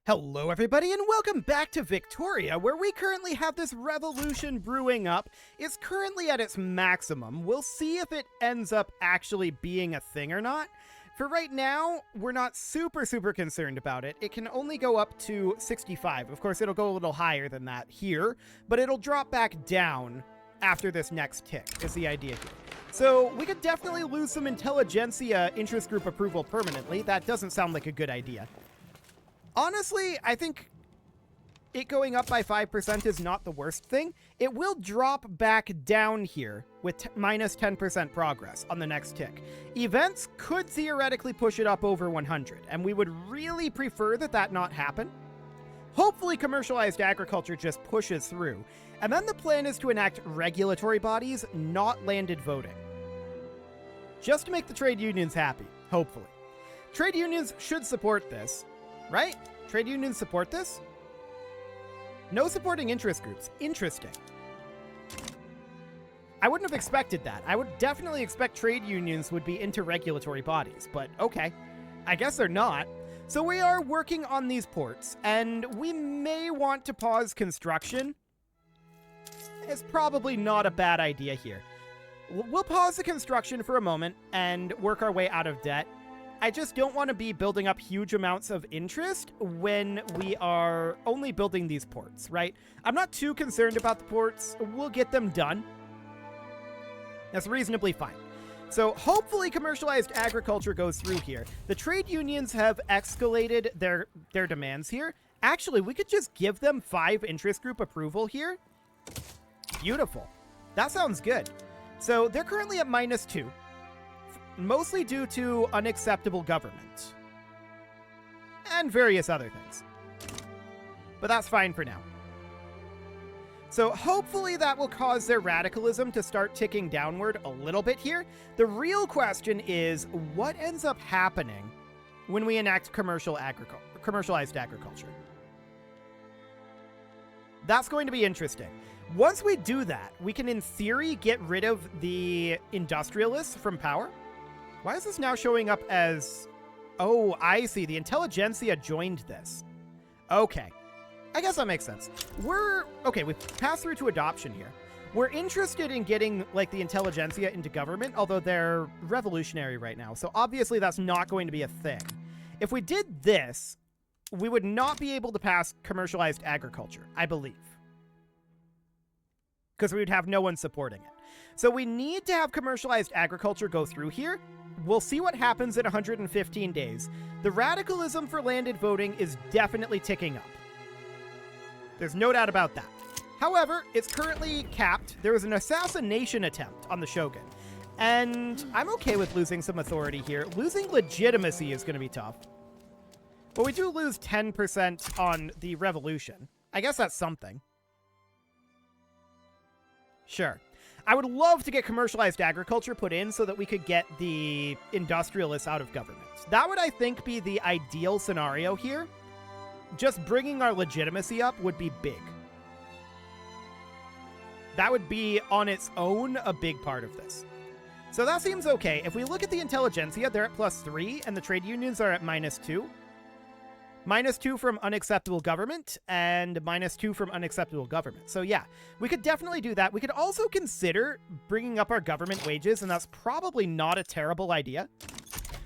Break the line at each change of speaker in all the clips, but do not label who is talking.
Hello everybody and welcome back to Victoria, where we currently have this revolution brewing up. It's currently at its maximum. We'll see if it ends up actually being a thing or not. For right now, we're not super concerned about it. It can only go up to 65. Of course, it'll go a little higher than that here, but it'll drop back down after this next tick, is the idea here. So we could definitely lose some intelligentsia interest group approval permanently. That doesn't sound like a good idea. Honestly, I think it going up by 5% is not the worst thing. It will drop back down here with minus 10% progress on the next tick. Events could theoretically push it up over 100, and we would really prefer that that not happen. Hopefully commercialized agriculture just pushes through, and then the plan is to enact regulatory bodies, not landed voting. Just to make the trade unions happy, hopefully. Trade unions should support this. Right? Trade unions support this? No supporting interest groups. Interesting. I wouldn't have expected that. I would definitely expect trade unions would be into regulatory bodies, but okay. I guess they're not. So we are working on these ports, and we may want to pause construction. It's probably not a bad idea here. We'll pause the construction for a moment and work our way out of debt. I just don't want to be building up huge amounts of interest when we are only building these ports, right? I'm not too concerned about the ports. We'll get them done. That's reasonably fine. So hopefully commercialized agriculture goes through here. The trade unions have escalated their demands here. Actually, we could just give them 5 interest group approval here. Beautiful. That sounds good. So they're currently at -2. Mostly due to unacceptable government. And various other things. But that's fine for now. So hopefully that will cause their radicalism to start ticking downward a little bit here. The real question is, what ends up happening when we enact commercialized agriculture? That's going to be interesting. Once we do that, we can in theory get rid of the industrialists from power. Why is this now showing up as... Oh, I see. The intelligentsia joined this. Okay. I guess that makes sense. Okay, we've passed through to adoption here. We're interested in getting, like, the intelligentsia into government, although they're revolutionary right now, so obviously that's not going to be a thing. If we did this, we would not be able to pass commercialized agriculture, I believe. Because we would have no one supporting it. So we need to have commercialized agriculture go through here. We'll see what happens in 115 days. The radicalism for landed voting is definitely ticking up. There's no doubt about that. However, it's currently capped. There was an assassination attempt on the shogun. And I'm okay with losing some authority here. Losing legitimacy is going to be tough. But we do lose 10% on the revolution. I guess that's something. Sure. I would love to get commercialized agriculture put in so that we could get the industrialists out of government. That would, I think, be the ideal scenario here. Just bringing our legitimacy up would be big. That would be, on its own, a big part of this. So that seems okay. If we look at the intelligentsia, they're at +3, and the trade unions are at -2. -2 from unacceptable government, and -2 from unacceptable government. So yeah, we could definitely do that. We could also consider bringing up our government wages, and that's probably not a terrible idea.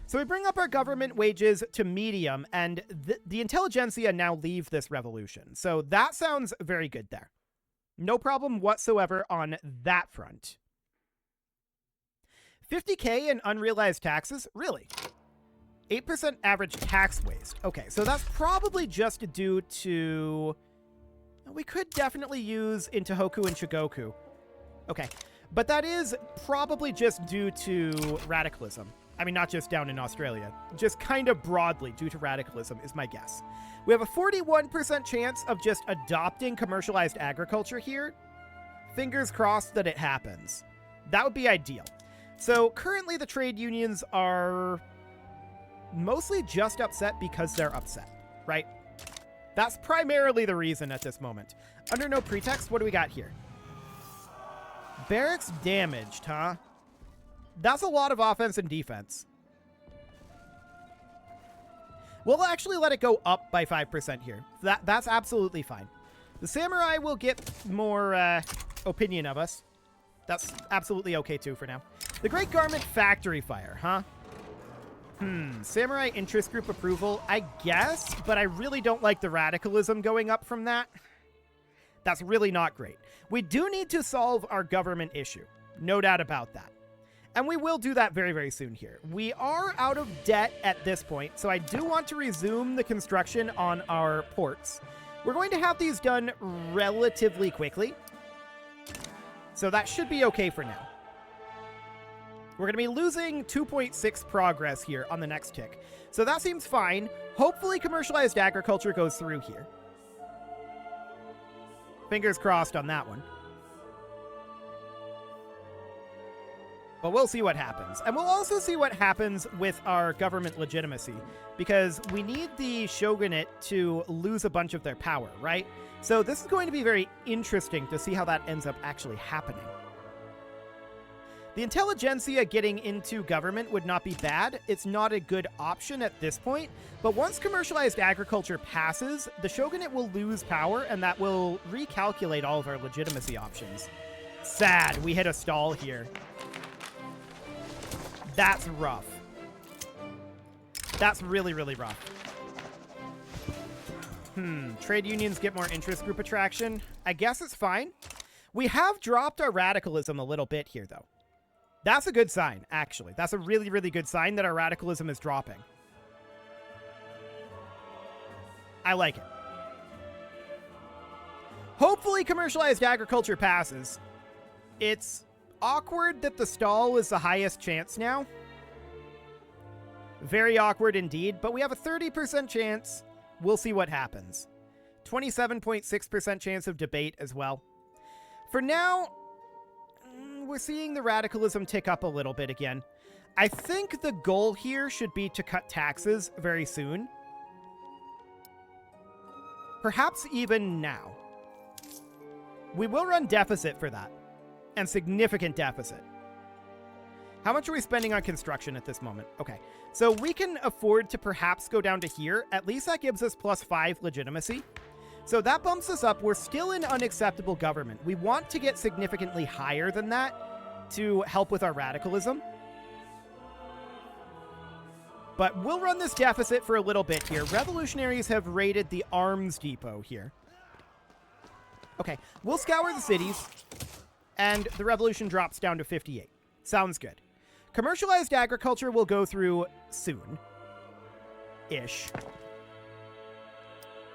So we bring up our government wages to medium, and the intelligentsia now leave this revolution. So that sounds very good there. No problem whatsoever on that front. 50K in unrealized taxes? Really? 8% average tax waste. Okay, so that's probably just due to... We could definitely use into Hoku and Shigoku. Okay, but that is probably just due to radicalism. I mean, not just down in Australia. Just kind of broadly due to radicalism is my guess. We have a 41% chance of just adopting commercialized agriculture here. Fingers crossed that it happens. That would be ideal. So currently the trade unions are... mostly just upset because they're upset, right? That's primarily the reason at this moment. Under no pretext, what do we got here? Barracks damaged, huh? That's a lot of offense and defense. We'll actually let it go up by 5% here. That's absolutely fine. The samurai will get more opinion of us. That's absolutely okay, too, for now. The Great Garment Factory Fire, huh? Samurai interest group approval, I guess, but I really don't like the radicalism going up from that. That's really not great. We do need to solve our government issue. No doubt about that. And we will do that very, very soon here. We are out of debt at this point, so I do want to resume the construction on our ports. We're going to have these done relatively quickly, so that should be okay for now. We're going to be losing 2.6 progress here on the next tick. So that seems fine. Hopefully commercialized agriculture goes through here. Fingers crossed on that one. But we'll see what happens. And we'll also see what happens with our government legitimacy, because we need the shogunate to lose a bunch of their power, right? So this is going to be very interesting to see how that ends up actually happening. The intelligentsia getting into government would not be bad. It's not a good option at this point, but once commercialized agriculture passes, the shogunate will lose power, and that will recalculate all of our legitimacy options. Sad, we hit a stall here. That's rough. That's really, really rough. Trade unions get more interest group attraction. I guess it's fine. We have dropped our radicalism a little bit here, though. That's a good sign, actually. That's a really, really good sign that our radicalism is dropping. I like it. Hopefully commercialized agriculture passes. It's awkward that the stall is the highest chance now. Very awkward indeed, but we have a 30% chance. We'll see what happens. 27.6% chance of debate as well. For now, we're seeing the radicalism tick up a little bit again. I think the goal here should be to cut taxes very soon. Perhaps even now. We will run deficit for that. And significant deficit. How much are we spending on construction at this moment? Okay, so we can afford to perhaps go down to here. At least that gives us +5 legitimacy. So that bumps us up. We're still in unacceptable government. We want to get significantly higher than that to help with our radicalism. But we'll run this deficit for a little bit here. Revolutionaries have raided the arms depot here. Okay, we'll scour the cities. And the revolution drops down to 58. Sounds good. Commercialized agriculture will go through soon-ish.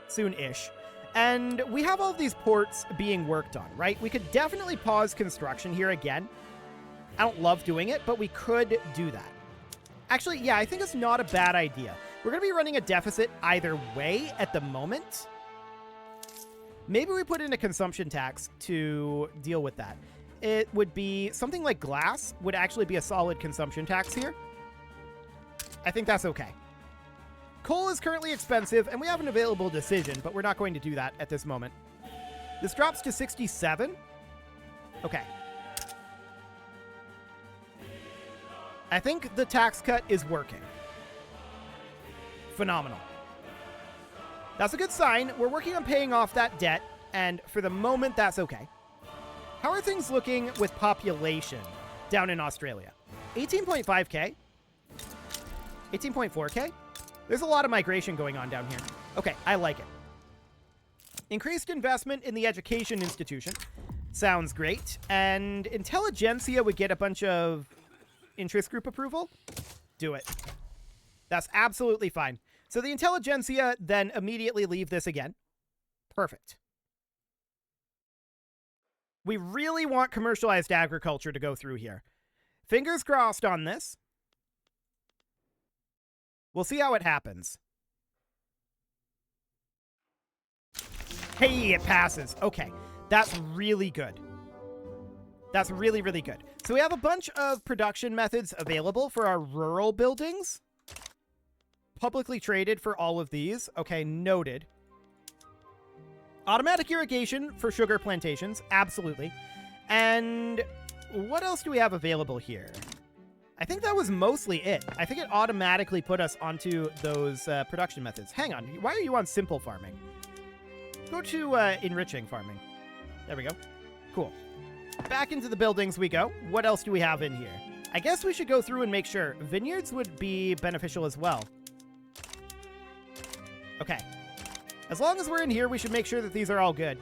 Soon-ish. And we have all of these ports being worked on, right? We could definitely pause construction here again. I don't love doing it, but we could do that. Actually, yeah, I think it's not a bad idea. We're going to be running a deficit either way at the moment. Maybe we put in a consumption tax to deal with that. It would be something like glass would actually be a solid consumption tax here. I think that's okay. Coal is currently expensive, and we have an available decision, but we're not going to do that at this moment. This drops to 67. Okay. I think the tax cut is working. Phenomenal. That's a good sign. We're working on paying off that debt, and for the moment, that's okay. How are things looking with population down in Australia? 18.5k? 18.4k? There's a lot of migration going on down here. Okay, I like it. Increased investment in the education institution. Sounds great. And intelligentsia would get a bunch of interest group approval. Do it. That's absolutely fine. So the intelligentsia then immediately leave this again. Perfect. We really want commercialized agriculture to go through here. Fingers crossed on this. We'll see how it happens. Hey, it passes. Okay, that's really good. That's really, really good. So we have a bunch of production methods available for our rural buildings. Publicly traded for all of these. Okay, noted. Automatic irrigation for sugar plantations. Absolutely. And what else do we have available here? I think that was mostly it. I think it automatically put us onto those production methods. Hang on. Why are you on simple farming? Go to enriching farming. There we go. Cool. Back into the buildings we go. What else do we have in here? I guess we should go through and make sure. Vineyards would be beneficial as well. Okay. As long as we're in here, we should make sure that these are all good.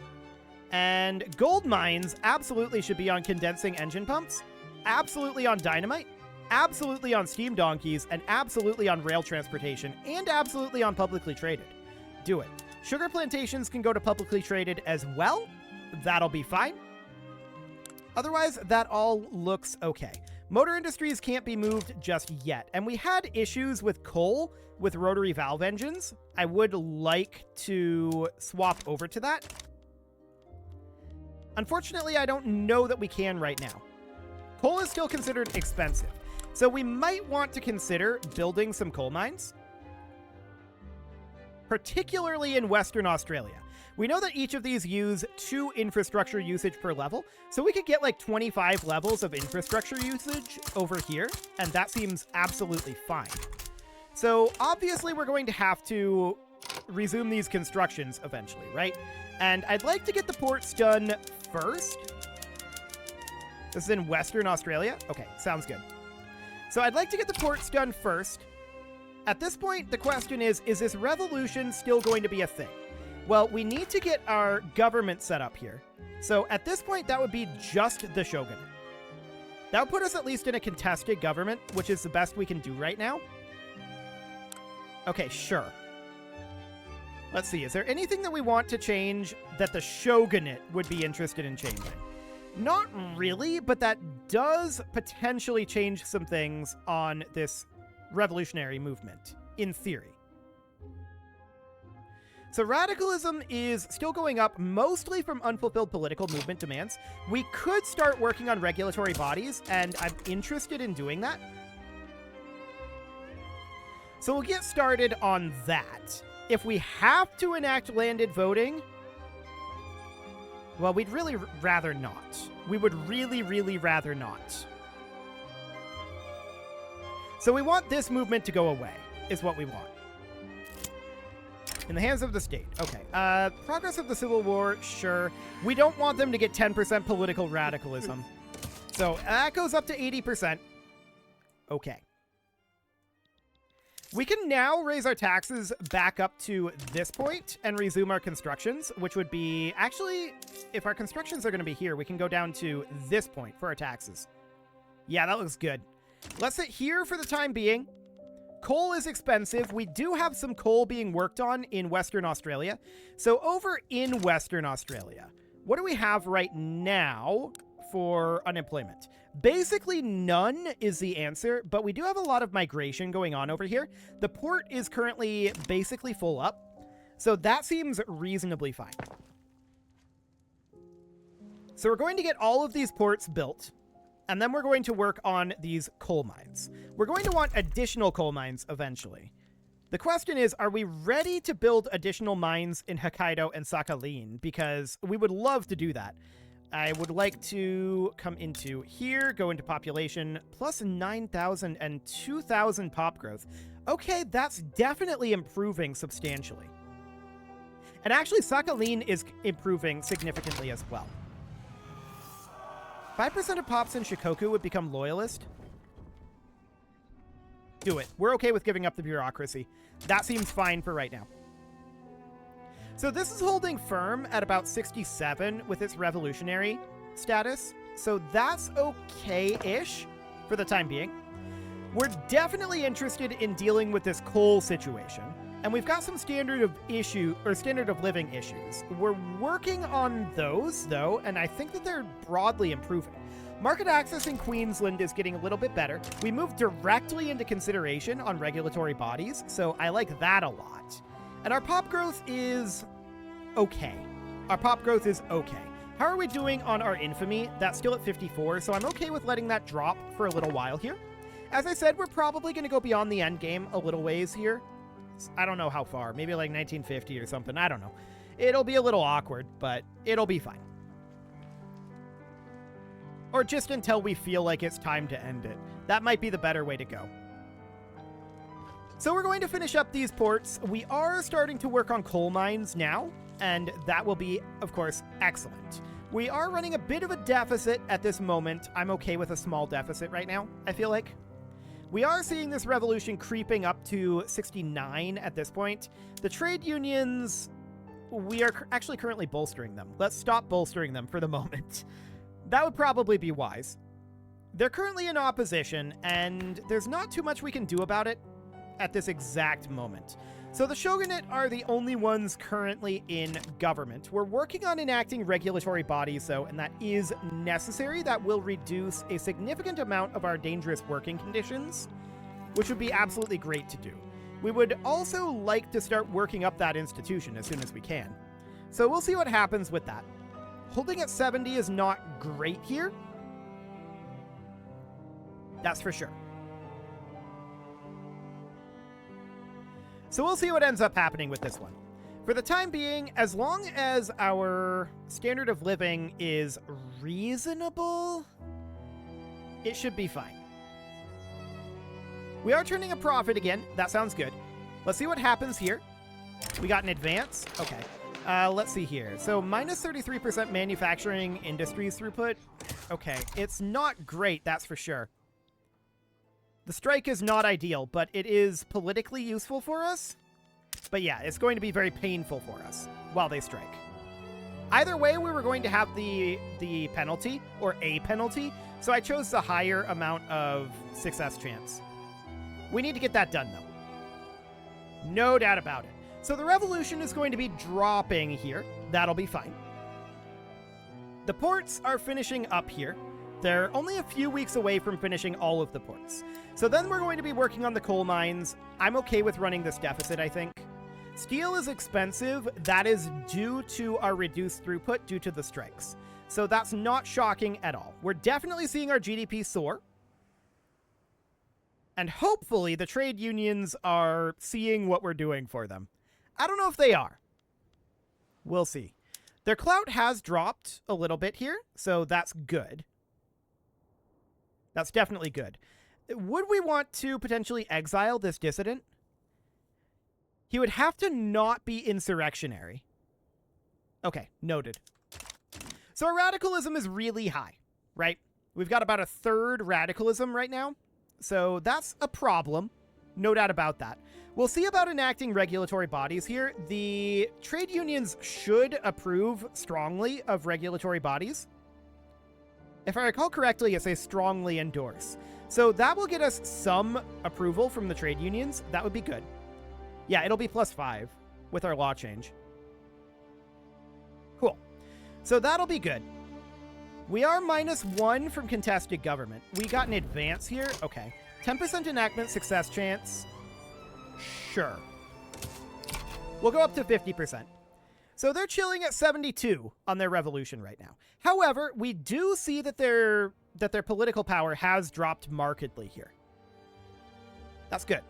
And gold mines absolutely should be on condensing engine pumps, absolutely on dynamite, absolutely on steam donkeys, and absolutely on rail transportation, and absolutely on publicly traded. Do it. Sugar plantations can go to publicly traded as well. That'll be fine. Otherwise, that all looks okay. Motor industries can't be moved just yet, and we had issues with coal with rotary valve engines. I would like to swap over to that. Unfortunately, I don't know that we can right now. Coal is still considered expensive, so we might want to consider building some coal mines, particularly in Western Australia. We know that each of these use 2 infrastructure usage per level, so we could get like 25 levels of infrastructure usage over here, and that seems absolutely fine. So obviously we're going to have to resume these constructions eventually, right? And I'd like to get the ports done first. This is in Western Australia? Okay, sounds good. So I'd like to get the ports done first. At this point, the question is this revolution still going to be a thing? Well, we need to get our government set up here. So at this point, that would be just the shogunate. That would put us at least in a contested government, which is the best we can do right now. Okay, sure. Let's see, is there anything that we want to change that the shogunate would be interested in changing? Not really, but that does potentially change some things on this revolutionary movement, in theory. So radicalism is still going up, mostly from unfulfilled political movement demands. We could start working on regulatory bodies, and I'm interested in doing that. So we'll get started on that. If we have to enact landed voting, well, we'd really rather not. We would really, really rather not. So we want this movement to go away, is what we want. In the hands of the state. Okay. Progress of the Civil War, sure. We don't want them to get 10% political radicalism. So that goes up to 80%. Okay. We can now raise our taxes back up to this point and resume our constructions, which would be... Actually, if our constructions are going to be here, we can go down to this point for our taxes. Yeah, that looks good. Let's sit here for the time being. Coal is expensive. We do have some coal being worked on in Western Australia. So over in Western Australia, what do we have right now for unemployment? Basically none is the answer, but we do have a lot of migration going on over here. The port is currently basically full up, so that seems reasonably fine. So we're going to get all of these ports built, and then we're going to work on these coal mines. We're going to want additional coal mines eventually. The question is, are we ready to build additional mines in Hokkaido and Sakhalin? Because we would love to do that. I would like to come into here, go into population, plus 9,000 and 2,000 pop growth. Okay, that's definitely improving substantially. And actually, Sakhalin is improving significantly as well. 5% of pops in Shikoku would become loyalist. Do it. We're okay with giving up the bureaucracy. That seems fine for right now. So this is holding firm at about 67 with its revolutionary status. So that's okay-ish for the time being. We're definitely interested in dealing with this coal situation. And we've got some standard of living issues. We're working on those, though, and I think that they're broadly improving. Market access in Queensland is getting a little bit better. We move directly into consideration on regulatory bodies, so I like that a lot. And our pop growth is okay. Our pop growth is okay. How are we doing on our infamy? That's still at 54, so I'm okay with letting that drop for a little while here. As I said, we're probably going to go beyond the end game a little ways here. I don't know how far. Maybe like 1950 or something. I don't know. It'll be a little awkward, but it'll be fine. Or just until we feel like it's time to end it. That might be the better way to go. So we're going to finish up these ports. We are starting to work on coal mines now, and that will be, of course, excellent. We are running a bit of a deficit at this moment. I'm okay with a small deficit right now, I feel like. We are seeing this revolution creeping up to 69 at this point. The trade unions, we are actually currently bolstering them. Let's stop bolstering them for the moment. That would probably be wise. They're currently in opposition, and there's not too much we can do about it at this exact moment. So the shogunate are the only ones currently in government. We're working on enacting regulatory bodies, though, and that is necessary. That will reduce a significant amount of our dangerous working conditions, which would be absolutely great to do. We would also like to start working up that institution as soon as we can. So we'll see what happens with that. Holding at 70 is not great here. That's for sure. So we'll see what ends up happening with this one. For the time being, as long as our standard of living is reasonable, it should be fine. We are turning a profit again. That sounds good. Let's see what happens here. We got an advance. Okay. Let's see here. So minus 33% manufacturing industries throughput. Okay. It's not great, that's for sure. The strike is not ideal, but it is politically useful for us. But yeah, it's going to be very painful for us while they strike. Either way, we were going to have the penalty, or a penalty, so I chose the higher amount of success chance. We need to get that done, though. No doubt about it. So the revolution is going to be dropping here. That'll be fine. The ports are finishing up here. They're only a few weeks away from finishing all of the ports. So then we're going to be working on the coal mines. I'm okay with running this deficit, I think. Steel is expensive. That is due to our reduced throughput due to the strikes. So that's not shocking at all. We're definitely seeing our GDP soar. And hopefully the trade unions are seeing what we're doing for them. I don't know if they are. We'll see. Their clout has dropped a little bit here, so that's good. That's definitely good. Would we want to potentially exile this dissident? He would have to not be insurrectionary. Okay, noted. So our radicalism is really high, right? We've got about a third radicalism right now. So that's a problem. No doubt about that. We'll see about enacting regulatory bodies here. The trade unions should approve strongly of regulatory bodies. If I recall correctly, it says strongly endorse. So that will get us some approval from the trade unions. That would be good. Yeah, it'll be +5 with our law change. Cool. So that'll be good. We are -1 from contested government. We got an advance here. Okay. 10% enactment success chance. Sure. We'll go up to 50%. So they're chilling at 72 on their revolution right now. However, we do see that their political power has dropped markedly here. That's good.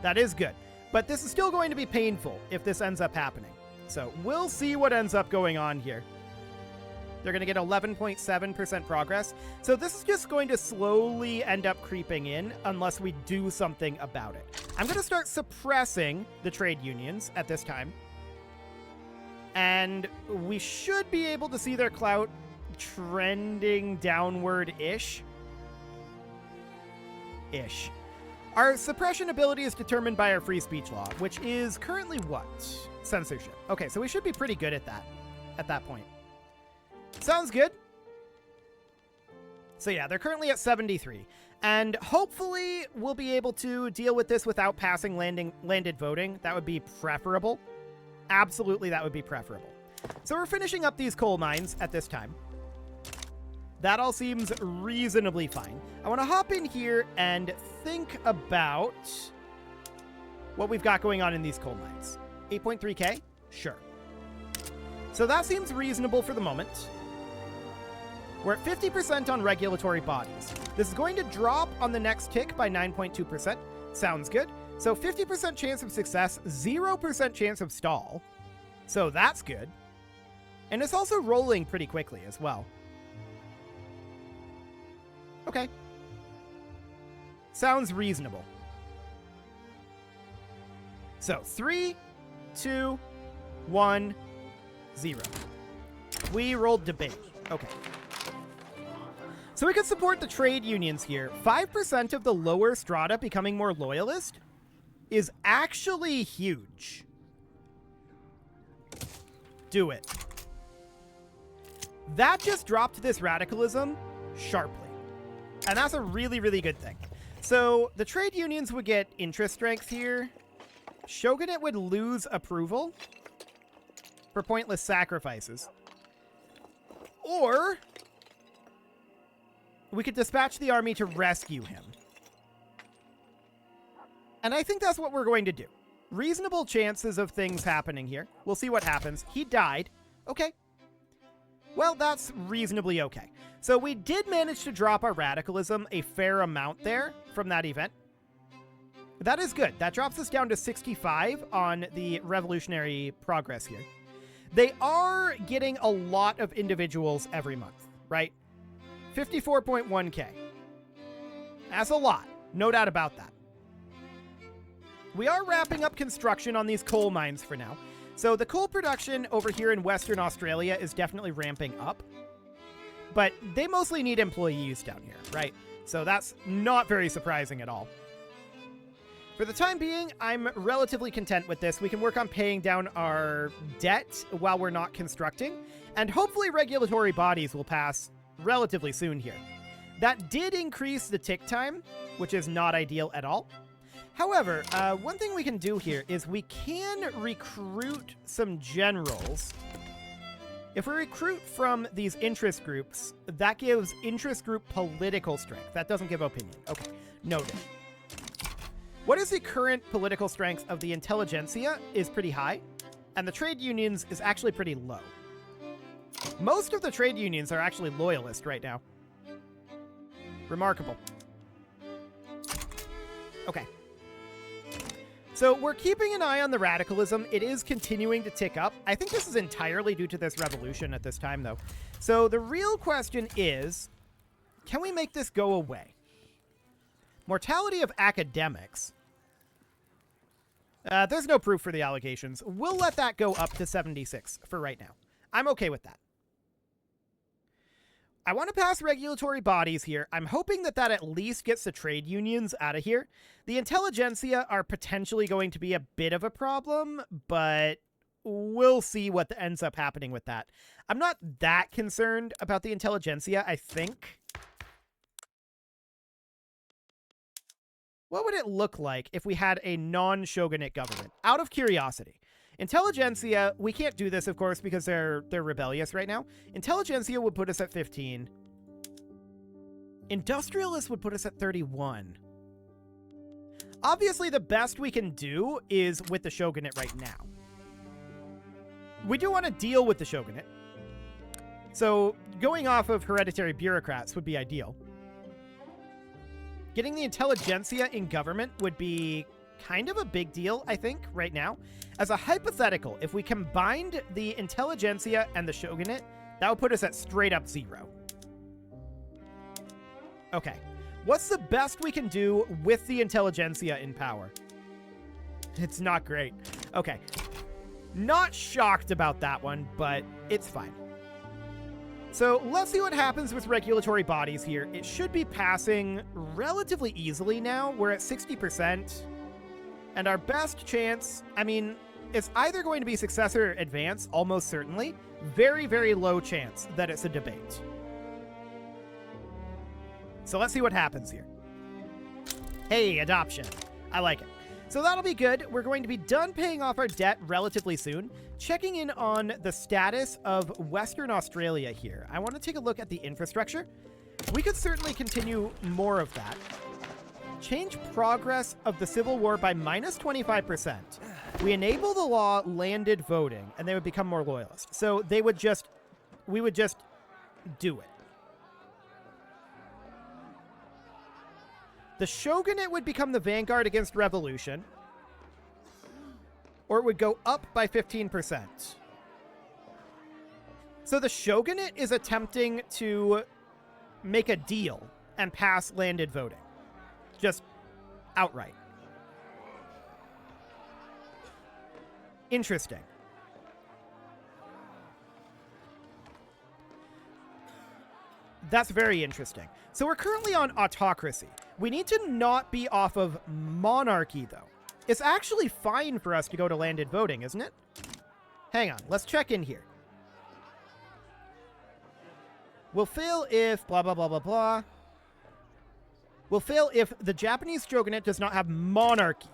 That is good. But this is still going to be painful if this ends up happening. So we'll see what ends up going on here. They're going to get 11.7% progress. So this is just going to slowly end up creeping in unless we do something about it. I'm going to start suppressing the trade unions at this time. And we should be able to see their clout trending downward-ish. Our suppression ability is determined by our free speech law, which is currently what? Censorship. Okay, so we should be pretty good at that point. Sounds good. So yeah, they're currently at 73. And hopefully we'll be able to deal with this without passing landed voting. That would be preferable. Absolutely, that would be preferable. So we're finishing up these coal mines at this time. That all seems reasonably fine. I want to hop in here and think about what we've got going on in these coal mines. 8.3K? Sure. So that seems reasonable for the moment. We're at 50% on regulatory bodies. This is going to drop on the next tick by 9.2%. Sounds good. So 50% chance of success, 0% chance of stall. So that's good. And it's also rolling pretty quickly as well. Okay. Sounds reasonable. So, 3, 2, 1, 0. We rolled debate. Okay. So we could support the trade unions here. 5% of the lower strata becoming more loyalist is actually huge. Do it. That just dropped this radicalism sharply. And that's a really, really good thing. So the trade unions would get interest strength here. Shogunate would lose approval for pointless sacrifices. Or we could dispatch the army to rescue him. And I think that's what we're going to do. Reasonable chances of things happening here. We'll see what happens. He died. Okay. Well, that's reasonably okay. So we did manage to drop our radicalism a fair amount there from that event. That is good. That drops us down to 65 on the revolutionary progress here. They are getting a lot of individuals every month, right? 54.1k. That's a lot. No doubt about that. We are wrapping up construction on these coal mines for now. So the coal production over here in Western Australia is definitely ramping up. But they mostly need employees down here, right? So that's not very surprising at all. For the time being, I'm relatively content with this. We can work on paying down our debt while we're not constructing. And hopefully regulatory bodies will pass relatively soon here. That did increase the tick time, which is not ideal at all. However, one thing we can do here is we can recruit some generals. If we recruit from these interest groups, that gives interest group political strength. That doesn't give opinion. Okay, noted. What is the current political strength of the intelligentsia is pretty high, and the trade unions is actually pretty low. Most of the trade unions are actually loyalist right now. Remarkable. Okay. So we're keeping an eye on the radicalism. It is continuing to tick up. I think this is entirely due to this revolution at this time, though. So the real question is, can we make this go away? Mortality of academics. There's no proof for the allegations. We'll let that go up to 76 for right now. I'm okay with that. I want to pass regulatory bodies here. I'm hoping that that at least gets the trade unions out of here. The intelligentsia are potentially going to be a bit of a problem, but we'll see what ends up happening with that. I'm not that concerned about the intelligentsia, I think. What would it look like if we had a non-shogunate government? Out of curiosity. Intelligentsia, we can't do this, of course, because they're rebellious right now. Intelligentsia would put us at 15. Industrialists would put us at 31. Obviously, the best we can do is with the shogunate right now. We do want to deal with the shogunate. So going off of hereditary bureaucrats would be ideal. Getting the intelligentsia in government would be kind of a big deal, I think, right now. As a hypothetical, if we combined the intelligentsia and the shogunate, that would put us at straight up 0. Okay. What's the best we can do with the intelligentsia in power? It's not great. Okay. Not shocked about that one, but it's fine. So let's see what happens with regulatory bodies here. It should be passing relatively easily now. We're at 60%. And our best chance, I mean, it's either going to be successor or advance, almost certainly. Very, very low chance that it's a debate. So let's see what happens here. Hey, adoption. I like it. So that'll be good. We're going to be done paying off our debt relatively soon. Checking in on the status of Western Australia here. I want to take a look at the infrastructure. We could certainly continue more of that. Change progress of the Civil War by minus 25%. We enable the law landed voting, and they would become more loyalist. So we would just do it. The shogunate would become the vanguard against revolution, or it would go up by 15%. So the shogunate is attempting to make a deal and pass landed voting. Just outright. Interesting. That's very interesting. So we're currently on autocracy. We need to not be off of monarchy, though. It's actually fine for us to go to landed voting, isn't it? Hang on. Let's check in here. Will fail if blah, blah, blah, blah, blah. Will fail if the Japanese shogunate does not have monarchy.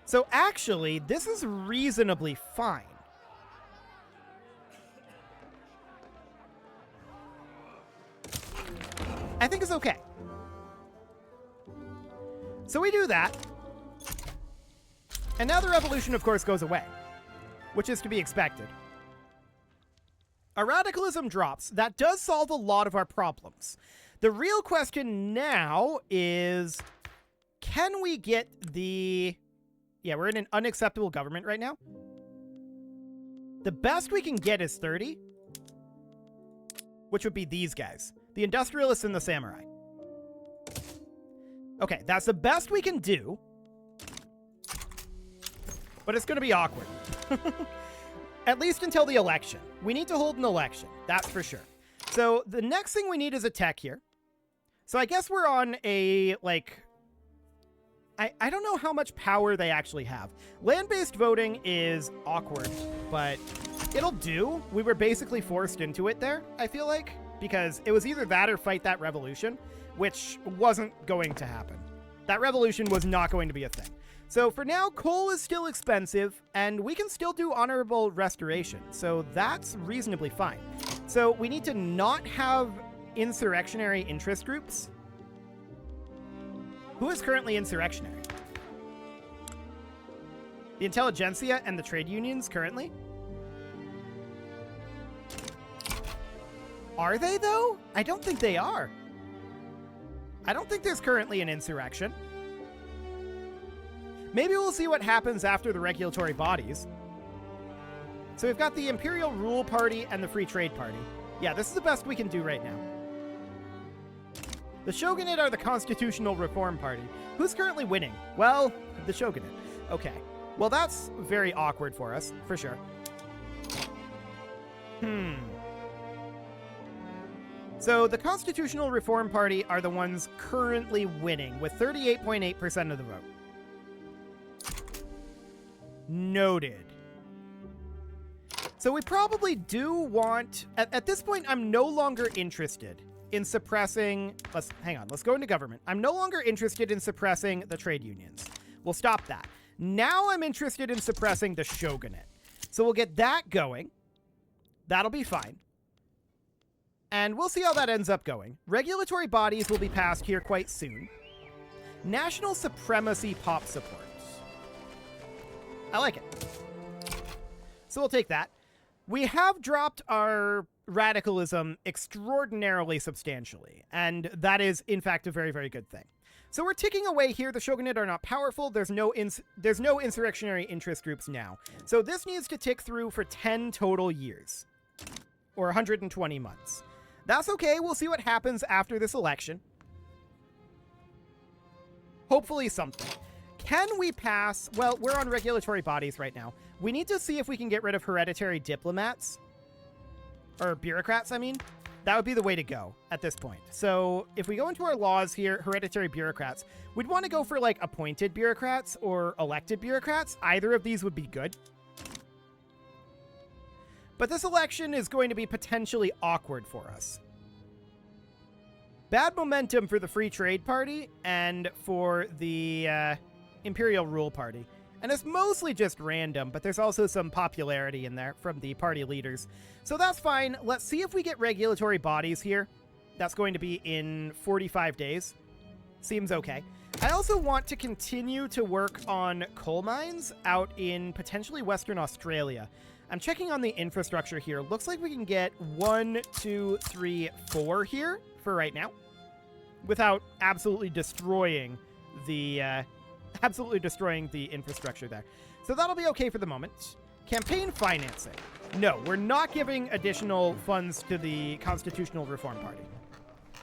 So actually, this is reasonably fine. I think it's okay. So we do that. And now the revolution, of course, goes away, which is to be expected. Our radicalism drops. That does solve a lot of our problems. The real question now is, can we get the... Yeah, we're in an unacceptable government right now. The best we can get is 30, which would be these guys. The industrialists and the samurai. Okay, that's the best we can do. But it's going to be awkward. At least until the election. We need to hold an election. That's for sure. So the next thing we need is a tech here. So I guess we're on a, like... I don't know how much power they actually have. Land-based voting is awkward, but it'll do. We were basically forced into it there, I feel like, because it was either that or fight that revolution, which wasn't going to happen. That revolution was not going to be a thing. So for now, coal is still expensive, and we can still do honorable restoration, so that's reasonably fine. So we need to not have insurrectionary interest groups. Who is currently insurrectionary? The intelligentsia and the trade unions currently? Are they, though? I don't think they are. I don't think there's currently an insurrection. Maybe we'll see what happens after the regulatory bodies. So we've got the Imperial Rule Party and the Free Trade Party. Yeah, this is the best we can do right now. The Shogunate are the Constitutional Reform Party. Who's currently winning? Well, the Shogunate. Okay. Well, that's very awkward for us, for sure. So the Constitutional Reform Party are the ones currently winning with 38.8% of the vote. Noted. So we probably do want... At this point, I'm no longer interested in suppressing... Let's go into government. I'm no longer interested in suppressing the trade unions. We'll stop that. Now I'm interested in suppressing the shogunate. So we'll get that going. That'll be fine. And we'll see how that ends up going. Regulatory bodies will be passed here quite soon. National supremacy pop supports. I like it. So we'll take that. We have dropped our radicalism extraordinarily substantially, and that is, in fact, a very, very good thing. So we're ticking away here. The shogunate are not powerful. There's no insurrectionary interest groups now. So this needs to tick through for 10 total years, or 120 months. That's okay. We'll see what happens after this election. Hopefully something. Can we pass... Well, we're on regulatory bodies right now. We need to see if we can get rid of hereditary diplomats. Or bureaucrats, I mean. That would be the way to go at this point. So if we go into our laws here, hereditary bureaucrats, we'd want to go for, like, appointed bureaucrats or elected bureaucrats. Either of these would be good. But this election is going to be potentially awkward for us. Bad momentum for the Free Trade Party and for the Imperial Rule Party. And it's mostly just random, but there's also some popularity in there from the party leaders. So that's fine. Let's see if we get regulatory bodies here. That's going to be in 45 days. Seems okay. I also want to continue to work on coal mines out in potentially Western Australia. I'm checking on the infrastructure here. Looks like we can get 1, 2, 3, 4 here for right now, without absolutely destroying the infrastructure there. So that'll be okay for the moment. Campaign financing. No, we're not giving additional funds to the Constitutional Reform Party.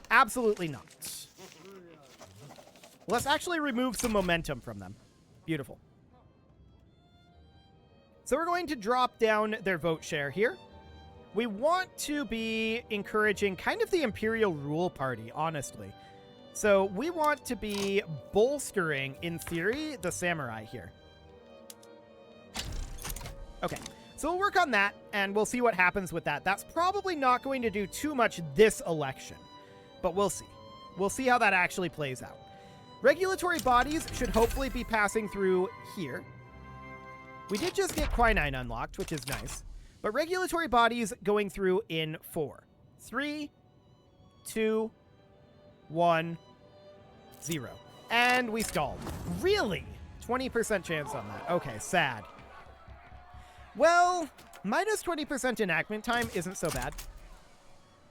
Absolutely not. Let's actually remove some momentum from them. Beautiful. So we're going to drop down their vote share here. We want to be encouraging kind of the Imperial Rule Party, honestly. So we want to be bolstering, in theory, the samurai here. Okay, so we'll work on that, and we'll see what happens with that. That's probably not going to do too much this election, but we'll see. We'll see how that actually plays out. Regulatory bodies should hopefully be passing through here. We did just get quinine unlocked, which is nice. But regulatory bodies going through in 4. 3, 2, 1, 0. And we stalled. Really? 20% chance on that. Okay, sad. Well, minus 20% enactment time isn't so bad.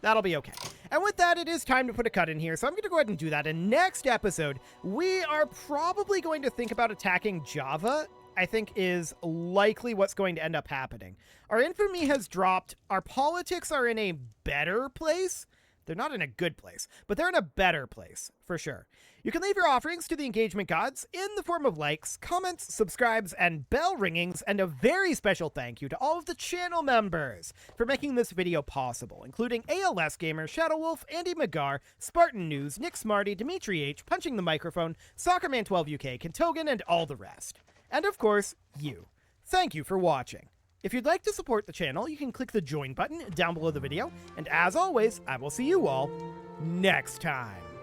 That'll be okay. And with that, it is time to put a cut in here. So I'm going to go ahead and do that. And next episode, we are probably going to think about attacking Java, I think is likely what's going to end up happening. Our infamy has dropped. Our politics are in a better place. They're not in a good place, but they're in a better place, for sure. You can leave your offerings to the engagement gods in the form of likes, comments, subscribes, and bell ringings, and a very special thank you to all of the channel members for making this video possible, including ALS Gamer, Shadow Wolf, Andy McGar, Spartan News, Nick Smarty, Dimitri H, Punching the Microphone, Soccerman12UK, Kentogan, and all the rest. And of course, you. Thank you for watching. If you'd like to support the channel, you can click the join button down below the video, and as always, I will see you all next time.